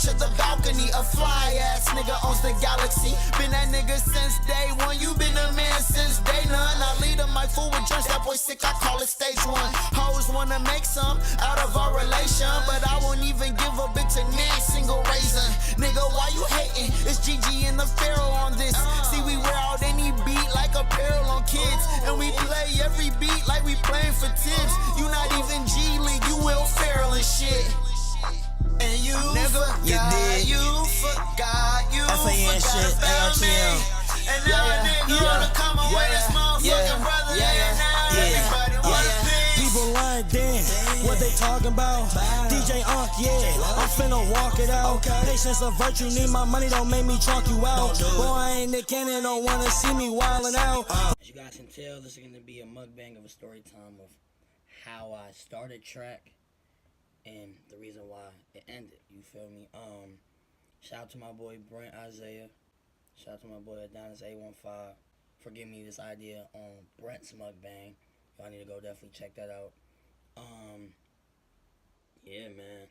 to the balcony. A fly ass nigga owns the galaxy. Been that nigga since day one. You been a man since day none. I lead him my food with drinks. That boy sick, I call it stage one. Hoes wanna make some out of our relation, but I won't even give a bitch a name, single raisin. Nigga, why you hating? It's GG and the Pharaoh on this. See, we wear out any beat like apparel on kids, and we play every beat like we playing for tips. You not even G League, you Will Ferrell and shit. And you forgot, you forgot shit, about me. And now a nigga wanna come away this motherfucking brother. And now everybody wanna be. People lying, damn, what they talking about? DJ Unk, yeah, I'm finna walk it out. Patience a virtue, need my money, don't make me chalk you out. Boy, I ain't Nick Cannon, don't wanna see me wildin' out. As you guys can tell, this is gonna be a mukbang of a story time of how I started track and the reason why it ended. You feel me? Shout out to my boy Brent Isaiah. Shout out to my boy Adonis A15 for giving me this idea on Brent's mukbang. Y'all need to go definitely check that out. Yeah, man.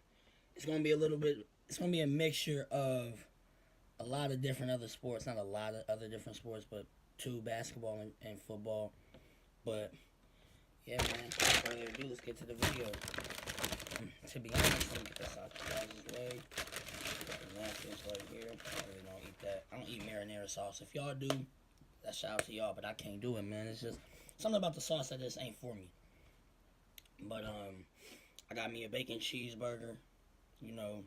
It's gonna be it's gonna be a mixture of a lot of different other sports. Not a lot of other different sports, but 2, basketball and football. But yeah, man, without further ado, let's get to the video. To be honest, let me get this out the guys' way. Got the napkins right here. I really don't eat that. I don't eat marinara sauce. If y'all do, that's shout out to y'all, but I can't do it, man. It's just something about the sauce that just ain't for me. But I got me a bacon cheeseburger, you know,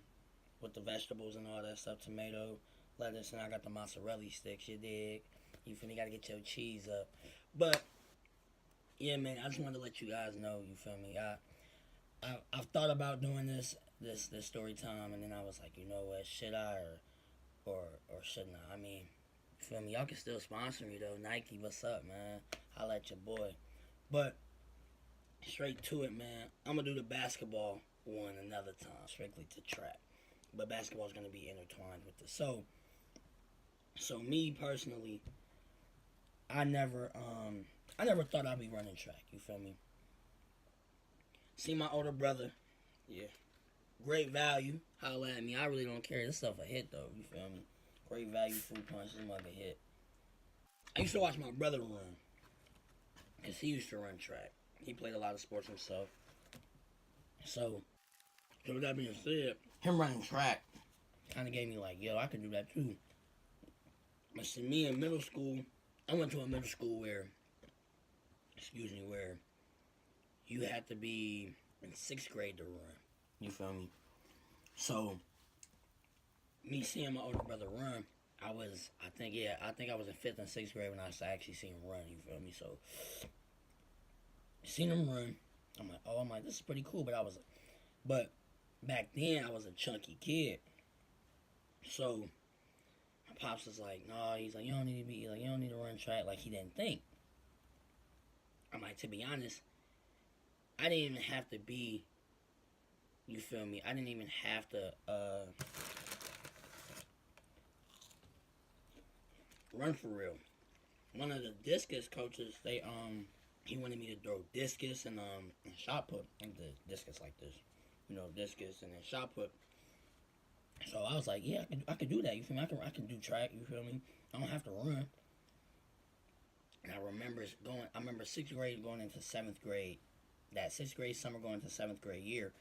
with the vegetables and all that stuff, tomato, lettuce, and I got the mozzarella sticks, you dig? You feel me? Gotta get your cheese up. But yeah, man, I just wanted to let you guys know, you feel me? I've thought about doing this story time, and then I was like, you know what, should I or shouldn't I? I mean, you feel me? Y'all can still sponsor me though. Nike, what's up, man? Holla at your boy. But straight to it, man. I'm gonna do the basketball one another time, strictly to track. But basketball is gonna be intertwined with this. So me personally, I never thought I'd be running track. You feel me? See my older brother, yeah, great value. Holla at me. I really don't care. This stuff a hit though. You feel me? Great value food punch. This mug a hit. I used to watch my brother run, cause he used to run track. He played a lot of sports himself. So with that being said, him running track kind of gave me like, yo, I could do that too. But see, me in middle school, I went to a middle school where you had to be in 6th grade to run. You feel me? So, me seeing my older brother run, I think I was in 5th and 6th grade when I actually seen him run, you feel me? So, seen him run, I'm like, this is pretty cool, but back then, I was a chunky kid. So, my pops was like, no, he's like, you don't need to run track, like he didn't think. I'm like, to be honest, I didn't even have to be, you feel me? I didn't even have to run for real. One of the discus coaches, he wanted me to throw discus and shot put, and the discus like this, you know, discus and then shot put. So I was like, yeah, I could do that. You feel me? I can do track. You feel me? I don't have to run. And I remember 6th grade going into 7th grade. That 6th grade summer going into 7th grade year,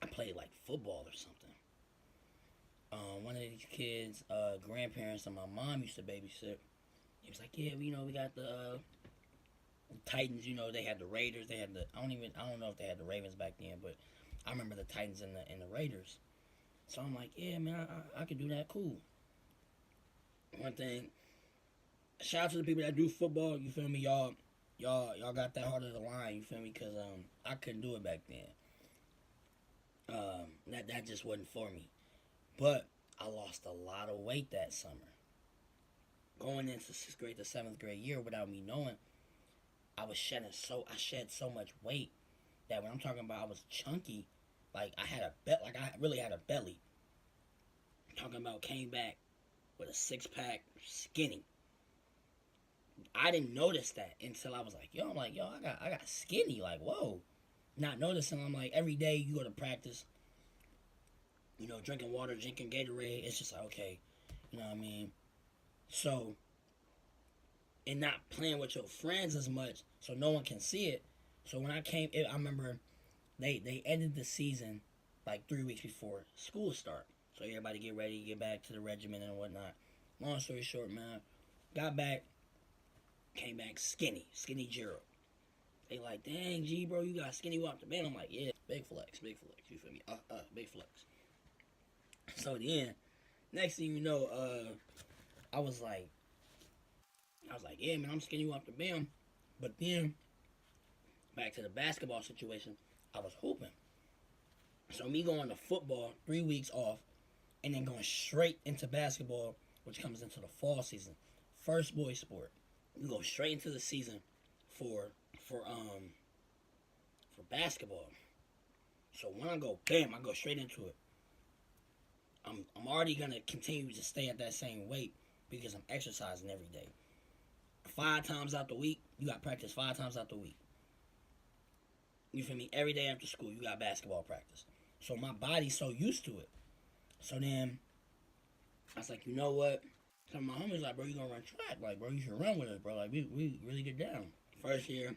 I played like football or something. One of these kids' grandparents and my mom used to babysit. He was like, yeah, you know, we got the Titans. You know, they had the Raiders. They had I don't know if they had the Ravens back then, but I remember the Titans and the Raiders. So I'm like, yeah, man, I could do that. Cool. One thing, shout out to the people that do football. You feel me, y'all got that heart of the line. You feel me? Because I couldn't do it back then. That just wasn't for me. But I lost a lot of weight that summer. Going into 6th grade to 7th grade year without me knowing, I shed so much weight that when I'm talking about I was chunky, like I really had a belly. I'm talking about came back with a 6-pack, skinny. I didn't notice that until I was like, yo, I got skinny, like, whoa. Not noticing, I'm like, every day you go to practice, you know, drinking water, drinking Gatorade. It's just like, okay, you know what I mean? So, and not playing with your friends as much, so no one can see it. So when I came, I remember they ended the season like 3 weeks before school start. So everybody get ready, get back to the regiment and whatnot. Long story short, man, got back, came back skinny Gerald. They like, dang, G, bro, you got skinny off the band. I'm like, yeah, big flex, you feel me? Big flex. So then, next thing you know, I was like, yeah, man, I'm skinny off the band. But then, back to the basketball situation, I was hooping. So me going to football, 3 weeks off, and then going straight into basketball, which comes into the fall season. First boy sport. We go straight into the season for basketball. So when I go, bam, I go straight into it. I'm already gonna continue to stay at that same weight because I'm exercising every day. 5 times out the week, you got practice 5 times out the week. You feel me? Every day after school, you got basketball practice. So my body's so used to it. So then, I was like, you know what? Some of my homies like, bro, you gonna run track? Like, bro, you should run with us, bro. Like, we really get down. First year,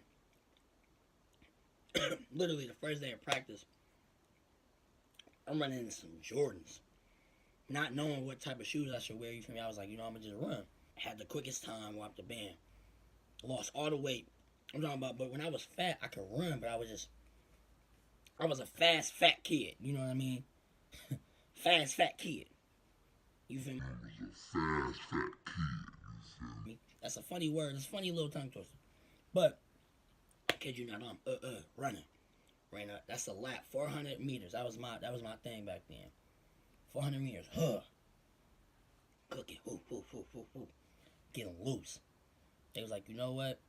literally the first day of practice, I'm running in some Jordans. Not knowing what type of shoes I should wear, you feel me? I was like, you know, I'm gonna just run. Had the quickest time off the band. Lost all the weight. I'm talking about, but when I was fat, I could run, but I was a fast, fat kid. You know what I mean? Fast, fat kid. You feel me? I was a fast, fat kid. You feel me? That's a funny word. It's a funny little tongue twister. But, I kid you not, I'm running. Right now, that's a lap. 400 meters. That was my thing back then. 400 meters. Cooking. Getting loose. They was like, you know what?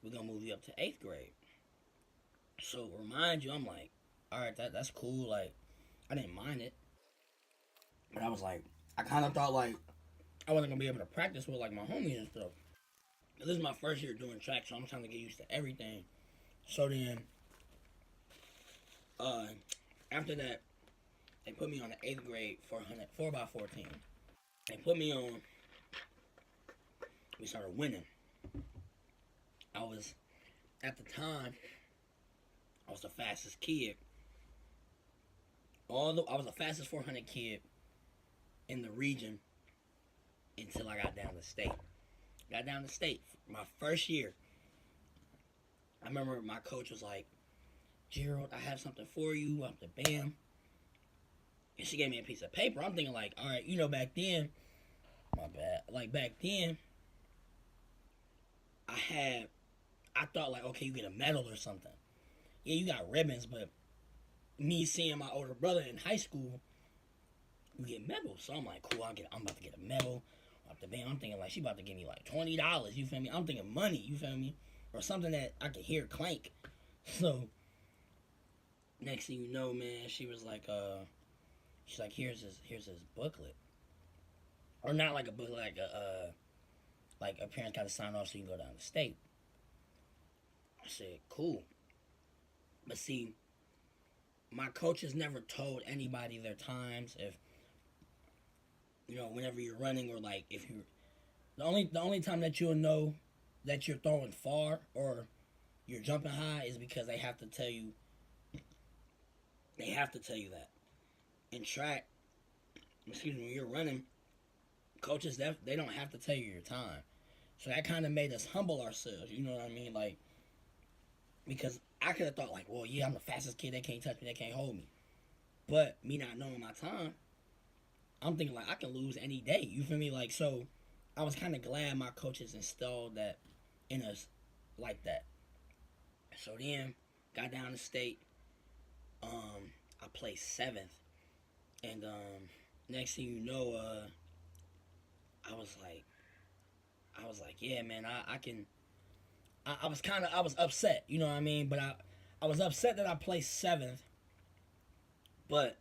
We're gonna move you up to 8th grade. So remind you, I'm like, alright, that's cool. Like, I didn't mind it. But I was like, I kind of thought like I wasn't gonna be able to practice with like my homies and stuff. But this is my first year doing track, so I'm trying to get used to everything. So then, after that, they put me on the 8th grade 4x14. They put me on. We started winning. I was, at the time, I was the fastest kid. I was the fastest 400 kid in the region until I got down to state. Got down to state my first year. I remember my coach was like, Gerald, I have something for you up the bam. And she gave me a piece of paper. I'm thinking like, all right, you know, back then, my bad. Like back then, I thought like, okay, you get a medal or something. Yeah, you got ribbons, but me seeing my older brother in high school, you get medals. So I'm like, cool, I'm about to get a medal. Off the band, I'm thinking like she about to give me like $20. You feel me? I'm thinking money. You feel me? Or something that I could hear clank. So next thing you know, man, she was like, she's like, here's his booklet, or not like a booklet, like a parent got to sign off so you can go down to state. I said, cool. But see, my coaches never told anybody their times. If, you know, whenever you're running, or like if you, the only time that you'll know that you're throwing far or you're jumping high is because they have to tell you. They have to tell you that. In track, excuse me, when you're running, coaches, they don't have to tell you your time. So that kind of made us humble ourselves, you know what I mean? Like, because I could have thought like, well, yeah, I'm the fastest kid, they can't touch me, they can't hold me. But me not knowing my time, I'm thinking like I can lose any day, you feel me? Like, so I was kind of glad my coaches installed that in us like that. So then, got down to state, I placed 7th. And next thing you know, I was like, yeah, man, I can. I was upset, you know what I mean? But I was upset that I placed 7th, but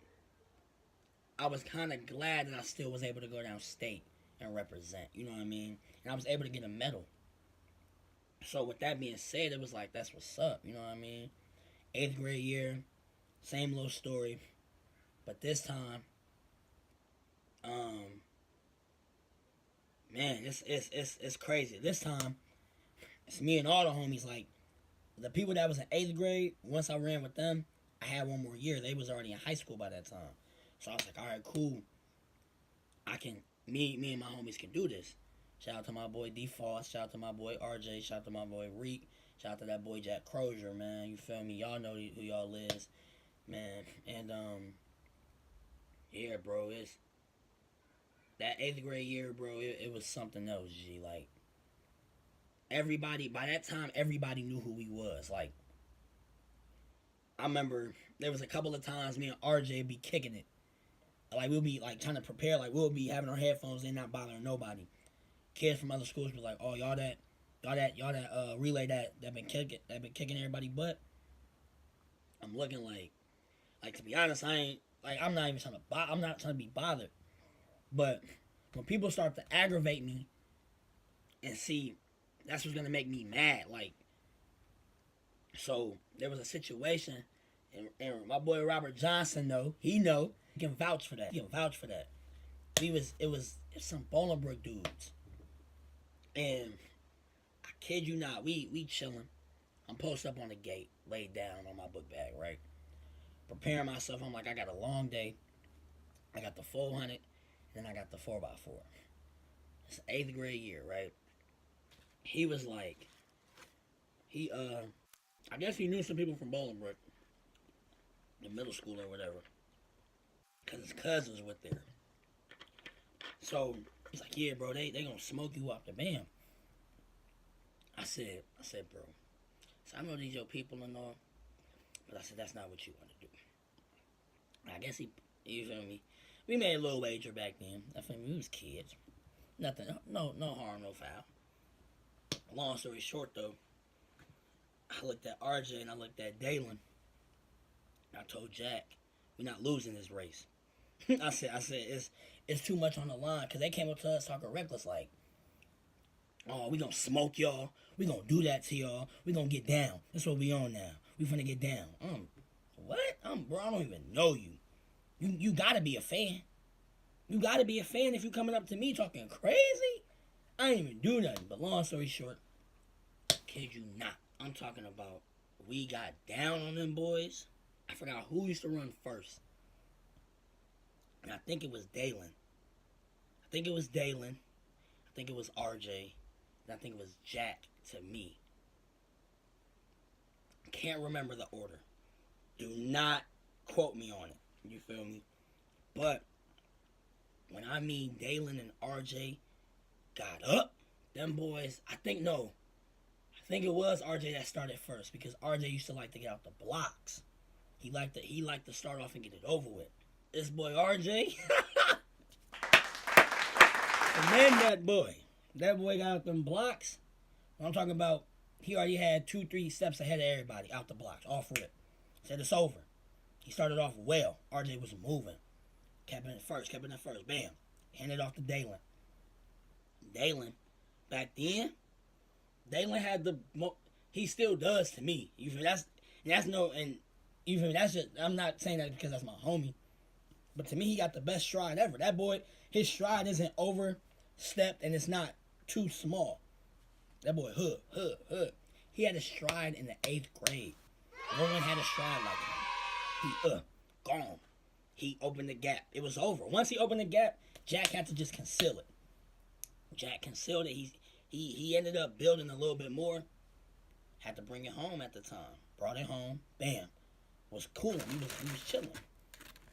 I was kind of glad that I still was able to go down state and represent, you know what I mean? And I was able to get a medal. So with that being said, it was like, that's what's up, you know what I mean? 8th grade year, same little story. But this time, man, it's crazy. This time, it's me and all the homies. Like, the people that was in 8th grade, once I ran with them, I had one more year. They was already in high school by that time. So I was like, all right, cool. Me and my homies can do this. Shout out to my boy D Foss. Shout out to my boy RJ. Shout out to my boy Reek. Shout out to that boy Jack Crozier, man. You feel me? Y'all know who y'all is, man. And yeah, bro, it's that 8th grade year, bro. It was something else, G. Like, everybody by that time, everybody knew who we was. Like, I remember there was a couple of times me and RJ be kicking it. Like, we'll be like trying to prepare. Like, we'll be having our headphones in, not bothering nobody. Kids from other schools be like, "Oh, y'all that relay that been kicking everybody butt." I'm looking like to be honest, I'm not even trying to be bothered. But when people start to aggravate me and see, that's what's gonna make me mad. Like, so there was a situation, and my boy Robert Johnson he can vouch for that. It was some Bolingbrook dudes. And I kid you not, we chilling. I'm posted up on the gate, laid down on my book bag, right? Preparing myself. I'm like, I got a long day. I got the 400, then I got the 4x4. It's 8th grade year, right? He was like, I guess he knew some people from Bolingbrook, the middle school or whatever, because his cousins were there. So he's like, yeah, bro, they gonna smoke you up the bam. I said, bro, so I know these your people and all, but I said, that's not what you want to do. I guess you feel me? We made a little wager back then. I feel me, we was kids. Nothing, no harm, no foul. Long story short, though, I looked at RJ and I looked at Dalen. I told Jack, we're not losing this race. I said, it's too much on the line, because they came up to us talking reckless, like, oh, we gonna smoke y'all, we gonna do that to y'all, we gonna get down. That's what we on now. We finna get down. What? Bro, I don't even know you. You gotta be a fan. You gotta be a fan if you coming up to me talking crazy. I ain't even do nothing. But long story short, kid you not, I'm talking about we got down on them boys. I forgot who used to run first. And I think it was Dalen. I think it was RJ. And I think it was Jack to me. Can't remember the order. Do not quote me on it. You feel me? But when I mean Dalen and RJ got up, them boys, I think it was RJ that started first, because RJ used to like to get out the blocks. He liked to start off and get it over with. This boy RJ, and then that boy got out them blocks. I'm talking about, he already had 2-3 steps ahead of everybody out the blocks, off rip. Said it's over. He started off well. RJ was moving. Kept it first, bam. Handed off to Dalen. Dalen, back then, Dalen had he still does to me. You feel that's just, I'm not saying that because that's my homie. But to me, he got the best stride ever. That boy, his stride isn't overstepped and it's not too small. That boy, he had a stride in the 8th grade. No one had a stride like him. He, gone. He opened the gap. It was over. Once he opened the gap, Jack had to just conceal it. Jack concealed it. He ended up building a little bit more. Had to bring it home at the time. Brought it home. Bam. Was cool. He was chilling.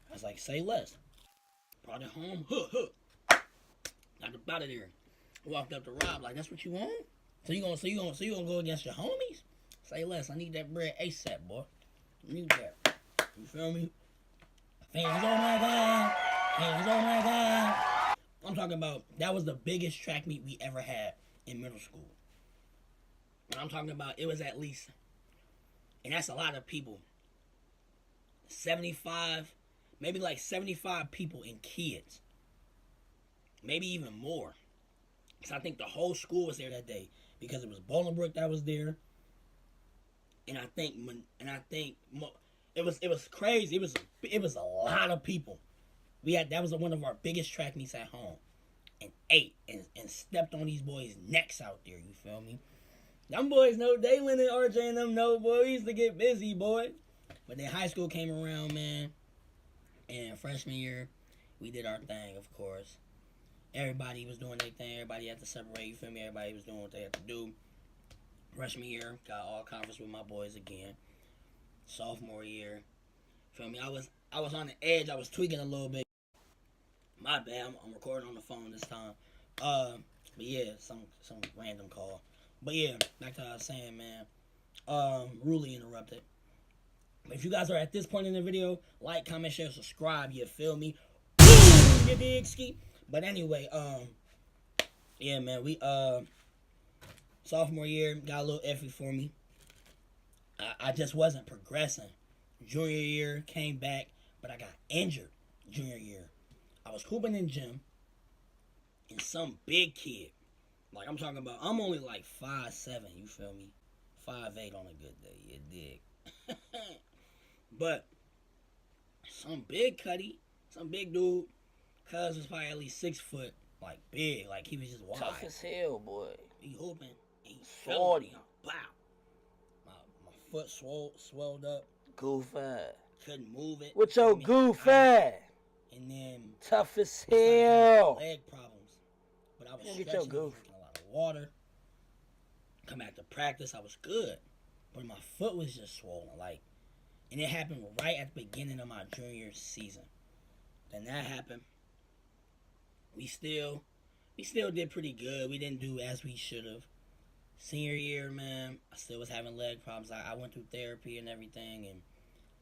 I was like, say less. Brought it home. Got up out of there. Walked up to Rob like, that's what you want? So you gonna go against your homies? Say less. I need that bread ASAP, boy. I need that. You feel me? Fans on my God. I'm talking about, that was the biggest track meet we ever had in middle school. And I'm talking about, it was at least, and that's a lot of people, 75, maybe like 75 people and kids. Maybe even more. Because I think the whole school was there that day. Because it was Bolingbrook that was there. And I think it it was crazy. It was a lot of people. That was one of our biggest track meets at home, and ate and stepped on these boys' necks out there. You feel me? Them boys know Dalen and RJ and them know, boy. We used to get busy, boy. But then high school came around, man, and freshman year we did our thing, of course. Everybody was doing their thing. Everybody had to separate. You feel me? Everybody was doing what they had to do. Freshman year, got all conference with my boys again. Sophomore year, feel me? I was on the edge. I was tweaking a little bit. My bad. I'm recording on the phone this time. But yeah, some random call. But yeah, back to what I was saying, man. Rudely interrupted. If you guys are at this point in the video, like, comment, share, subscribe. You feel me? You dig, ski? But anyway, yeah, man. We sophomore year got a little iffy for me. I just wasn't progressing. Junior year came back, but I got injured. Junior year, I was hooping in gym, and some big kid, like I'm talking about, I'm only like 5'7", you feel me? 5'8" on a good day, you dig? But some big cutty, some big dude, cuz was probably at least 6 foot, like big, like he was just wide. Tough as hell, boy. He hooping, and he Shorty. fell me. Wow. My foot swelled up. Goof ass. Couldn't move it. With your goof ass. And then Tough as I started having hell. leg problems. But I was Yeah, stretching, get your I was goof. drinking a lot of water. Come back to practice, I was good. But my foot was just swollen. Like, and it happened right at the beginning of my junior season. And that happened. We still did pretty good. We didn't do as we should have. Senior year, man, I still was having leg problems. I went through therapy and everything, and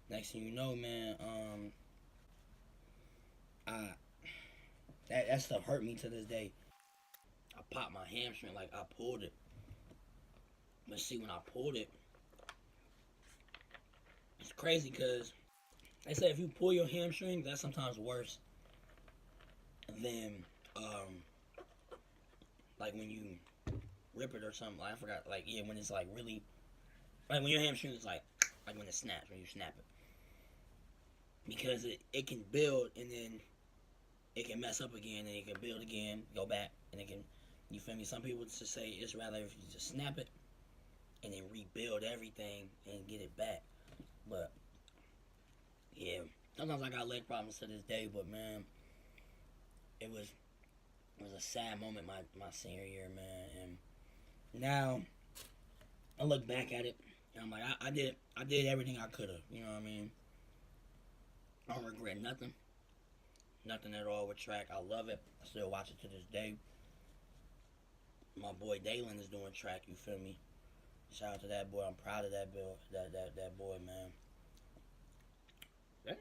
next thing you know, man, that stuff hurt me to this day. I popped my hamstring, like I pulled it. But see, when I pulled it, it's crazy because they say if you pull your hamstring, that's sometimes worse than like when you rip it or something. Like, I forgot. Like, yeah, when it's like really, like when your hamstring is like when it snaps, when you snap it, because it can build and then it can mess up again, and it can build again, go back, and it can. You feel me? Some people just say it's rather if you just snap it and then rebuild everything and get it back. But yeah, sometimes I got leg problems to this day. But man, it was a sad moment my senior year, man. And now I look back at it and I'm like, I did everything I could have. You know what I mean? I don't regret nothing at all with track. I love it. I still watch it to this day. My boy Dalen is doing track. You feel me? Shout out to that boy. I'm proud of that boy, man. Yeah.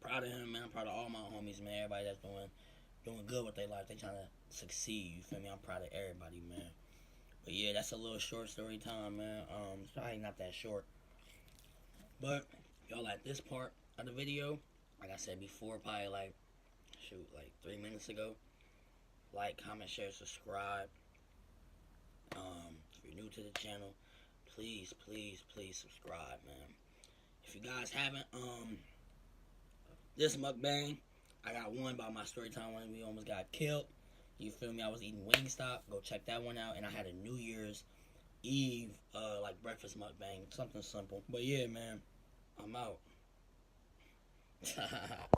Proud of him, man. I'm proud of all my homies, man. Everybody that's doing good with their life. They trying to succeed. You feel me? I'm proud of everybody, man. But yeah, that's a little short story time, man. It's probably not that short. But y'all at this part of the video, like I said before, probably like 3 minutes ago. Like, comment, share, subscribe. If you're new to the channel, please subscribe, man. If you guys haven't, this mukbang, I got one by my story time when we almost got killed. You feel me? I was eating Wingstop. Go check that one out. And I had a New Year's Eve, like breakfast mukbang, something simple. But yeah, man, I'm out.